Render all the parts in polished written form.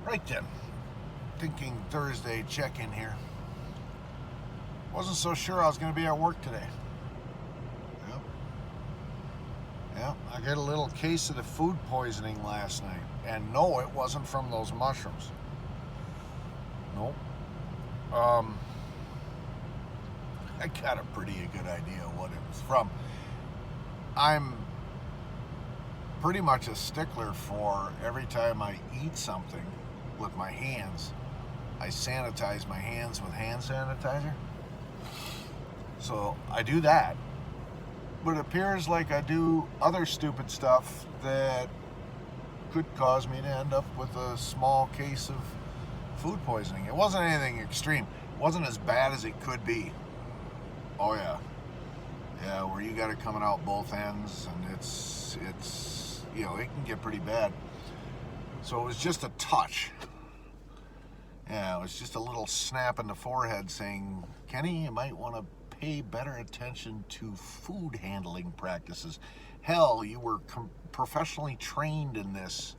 Right then, Thinking Thursday check-in here. Wasn't so sure I was going to be at work today. Yep. Yep, I got a little case of the food poisoning last night. And no, it wasn't from those mushrooms. Nope. I got a pretty good idea what it was from. I'm pretty much a stickler for every time I eat something with my hands, I sanitize my hands with hand sanitizer. So I do that. But it appears like I do other stupid stuff that could cause me to end up with a small case of food poisoning. It wasn't anything extreme. It wasn't as bad as it could be. Oh yeah. Yeah, where you got it coming out both ends, and it's it can get pretty bad. So it was just a touch. Yeah, it was just a little snap in the forehead saying, Kenny, you might want to pay better attention to food handling practices. Hell, you were professionally trained in this.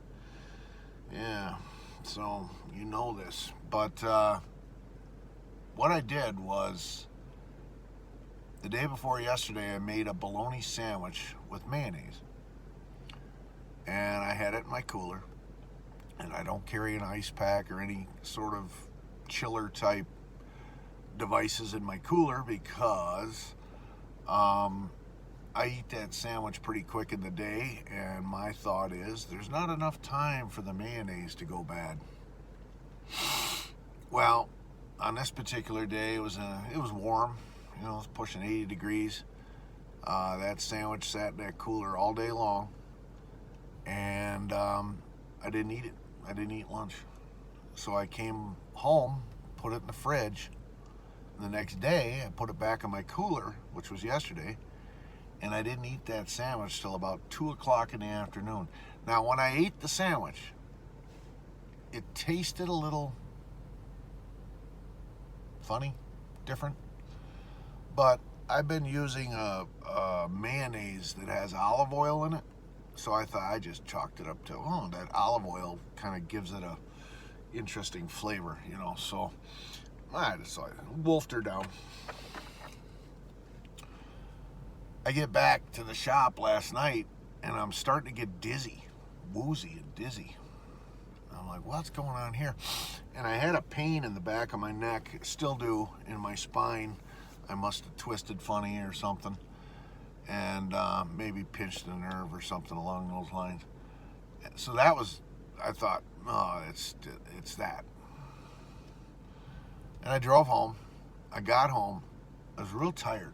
Yeah, so you know this. But what I did was, the day before yesterday, I made a bologna sandwich with mayonnaise. And I had it in my cooler. And I don't carry an ice pack or any sort of chiller type devices in my cooler because I eat that sandwich pretty quick in the day, and my thought is there's not enough time for the mayonnaise to go bad. Well, on this particular day, it was warm. It was pushing 80 degrees. That sandwich sat in that cooler all day long, and I didn't eat it. I didn't eat lunch. So I came home, put it in the fridge. The next day, I put it back in my cooler, which was yesterday, and I didn't eat that sandwich till about 2 o'clock in the afternoon. Now, when I ate the sandwich, it tasted a little funny, different, but I've been using a mayonnaise that has olive oil in it. So I thought I just chalked it up to, that olive oil kind of gives it a interesting flavor, So I decided, wolfed her down. I get back to the shop last night, and I'm starting to get dizzy, woozy and dizzy. I'm like, what's going on here? And I had a pain in the back of my neck, still do, in my spine. I must have twisted funny or something. And maybe pinched a nerve or something along those lines. So that was, I thought, it's that. And I drove home. I got home. I was real tired.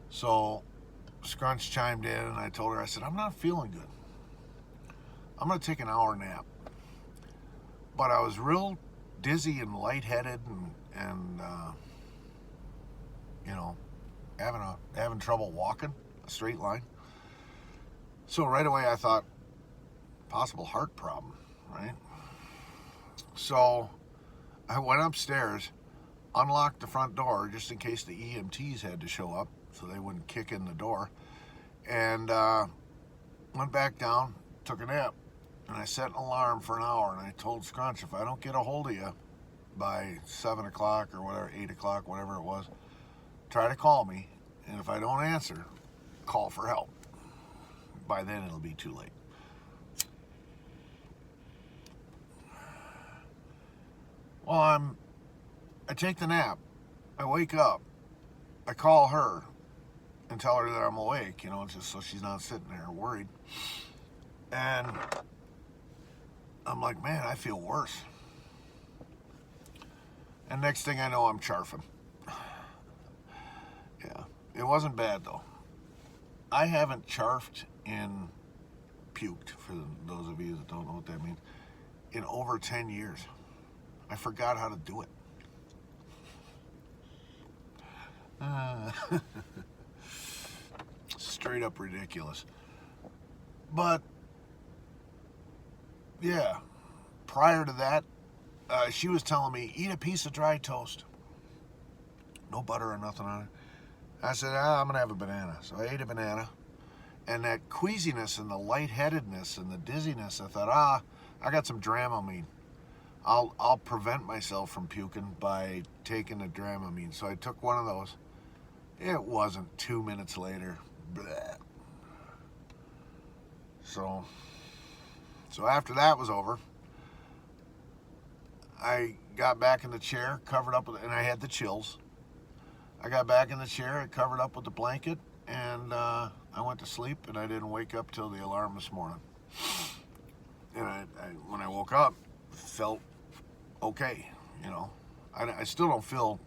So Scrunch chimed in, and I told her, I said, I'm not feeling good. I'm going to take an hour nap. But I was real dizzy and lightheaded and having trouble walking a straight line. So right away I thought, possible heart problem, right? So I went upstairs, unlocked the front door just in case the EMTs had to show up so they wouldn't kick in the door, and went back down, took a nap, and I set an alarm for an hour, and I told Scrunch, if I don't get a hold of you by 7 o'clock or whatever, 8 o'clock, whatever it was, try to call me, and if I don't answer, call for help. By then, it'll be too late. Well, I take the nap, I wake up, I call her and tell her that I'm awake, just so she's not sitting there worried. And I'm like, man, I feel worse. And next thing I know, I'm charfing. Yeah, it wasn't bad though. I haven't charfed and puked, for those of you that don't know what that means, in over 10 years. I forgot how to do it. Straight up ridiculous. But yeah, prior to that, she was telling me, eat a piece of dry toast. No butter or nothing on it. I said, I'm going to have a banana. So I ate a banana. And that queasiness and the lightheadedness and the dizziness, I thought, I got some Dramamine. I'll prevent myself from puking by taking a Dramamine. So I took one of those. It wasn't 2 minutes later. Bleh. So after that was over, I got back in the chair, covered up with, and I had the chills. I got back in the chair, I covered up with the blanket, and I went to sleep, and I didn't wake up till the alarm this morning. And when I woke up, felt okay, you know. I still don't feel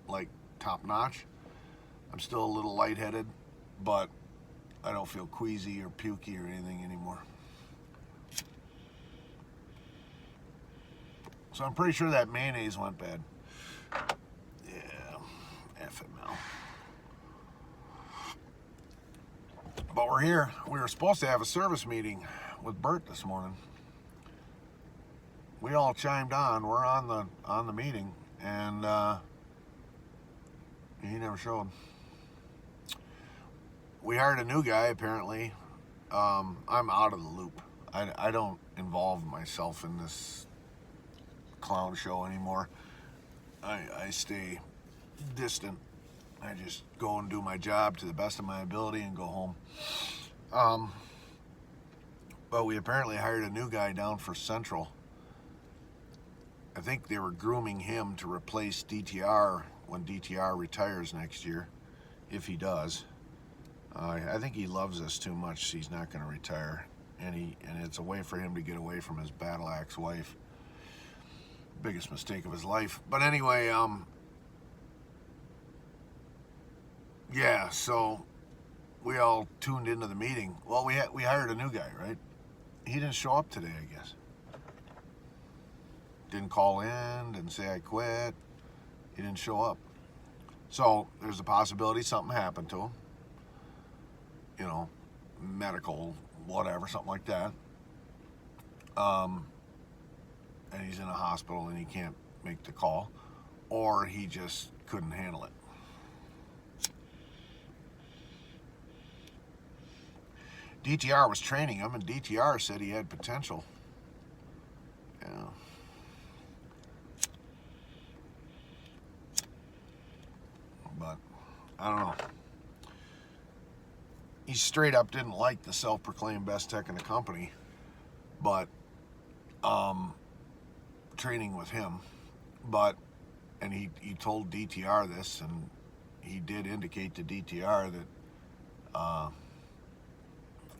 like top notch. I'm still a little lightheaded, but I don't feel queasy or pukey or anything anymore. So I'm pretty sure that mayonnaise went bad. Yeah, FML. But we're here. We were supposed to have a service meeting with Bert this morning. We all chimed on. We're on the meeting, and he never showed. We hired a new guy apparently. I'm out of the loop. I don't involve myself in this clown show anymore. I stay distant. I just go and do my job to the best of my ability and go home. But we apparently hired a new guy down for Central. I think they were grooming him to replace DTR when DTR retires next year, if he does. I think he loves us too much, so he's not going to retire. And it's a way for him to get away from his battle axe wife. Biggest mistake of his life. But anyway, yeah, so we all tuned into the meeting. Well, we hired a new guy, right? He didn't show up today, I guess. Didn't call in, didn't say I quit. He didn't show up. So there's a possibility something happened to him. You know, medical, whatever, something like that. And he's in a hospital and he can't make the call. Or he just couldn't handle it. DTR was training him, and DTR said he had potential. Yeah. But I don't know. He straight up didn't like the self-proclaimed best tech in the company, but training with him. And he told DTR this, and he did indicate to DTR that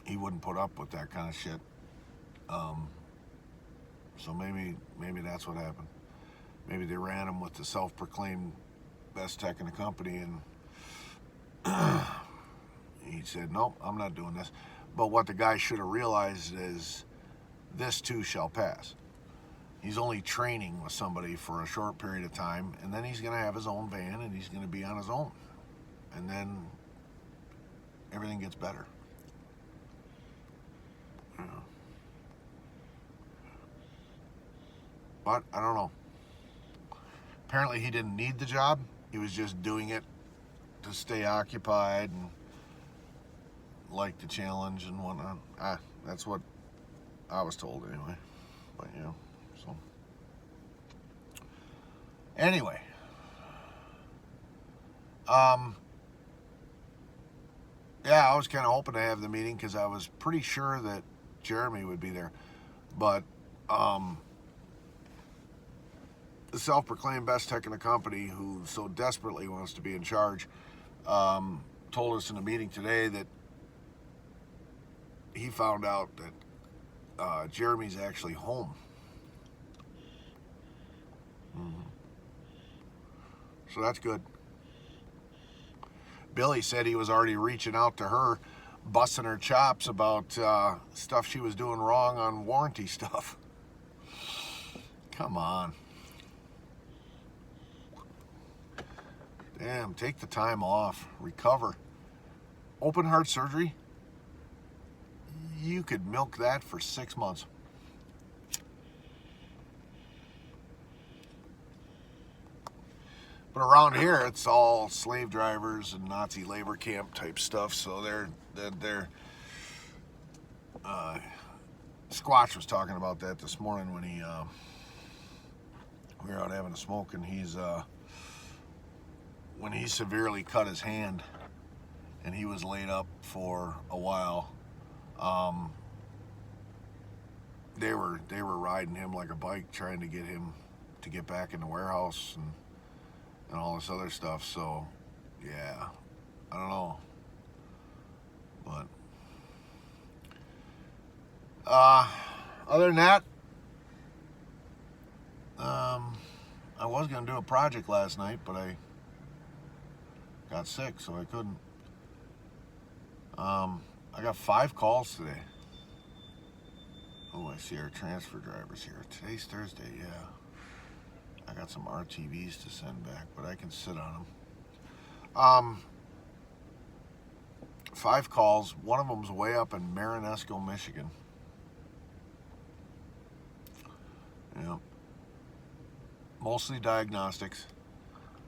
he wouldn't put up with that kind of shit. So maybe that's what happened. Maybe they ran him with the self-proclaimed best tech in the company, and he said, nope, I'm not doing this. But what the guy should have realized is this too shall pass. He's only training with somebody for a short period of time, and then he's going to have his own van, and he's going to be on his own. And then everything gets better. Yeah. But I don't know. Apparently he didn't need the job. He was just doing it to stay occupied and like the challenge and whatnot. That's what I was told anyway. But yeah, so anyway, yeah, I was kind of hoping to have the meeting because I was pretty sure that Jeremy would be there, but the self-proclaimed best tech in the company, who so desperately wants to be in charge, told us in a meeting today that he found out that Jeremy's actually home. So that's good. Billy said he was already reaching out to her, busting her chops about stuff she was doing wrong on warranty stuff. Come on. Damn, take the time off, recover. Open heart surgery, you could milk that for 6 months. But around here, it's all slave drivers and Nazi labor camp type stuff. So they're Squatch was talking about that this morning when we were out having a smoke, and when he severely cut his hand and he was laid up for a while, they were riding him like a bike, trying to get him to get back in the warehouse and all this other stuff. So yeah, I don't know, but other than that, I was gonna do a project last night, but I got sick, so I couldn't. I got 5 calls today. Oh, I see our transfer drivers here. Today's Thursday, yeah. I got some RTVs to send back, but I can sit on them. 5 calls. One of them's way up in Marinesco, Michigan. Yeah. Mostly diagnostics,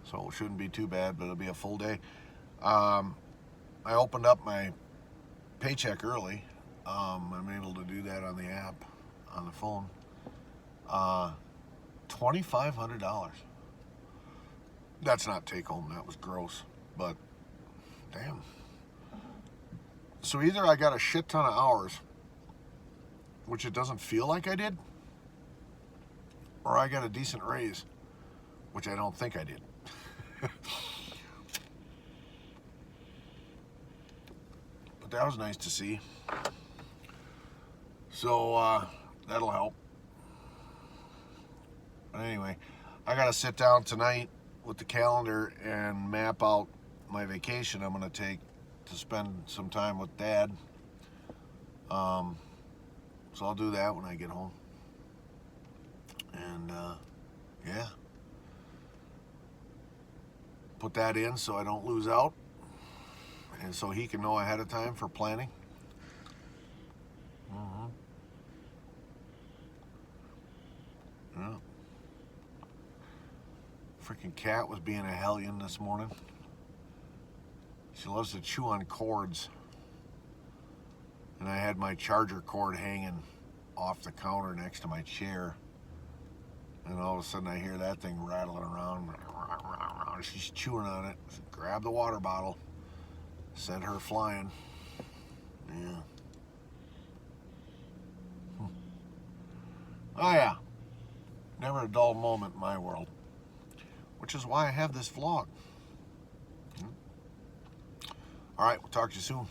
so it shouldn't be too bad, but it'll be a full day. I opened up my paycheck early. I'm able to do that on the app, on the phone. $2,500. That's not take home, that was gross, but damn. So either I got a shit ton of hours, which it doesn't feel like I did, or I got a decent raise, which I don't think I did. But that was nice to see. So that'll help. But anyway, I gotta sit down tonight with the calendar and map out my vacation I'm gonna take to spend some time with Dad. So I'll do that when I get home. And yeah, put that in so I don't lose out, and so he can know ahead of time for planning. Yeah. Freaking cat was being a hellion this morning. She loves to chew on cords, and I had my charger cord hanging off the counter next to my chair, and all of a sudden I hear that thing rattling around. She's chewing on it. Grab the water bottle, sent her flying. Yeah. Oh yeah, never a dull moment in my world, which is why I have this vlog. All right, we'll talk to you soon.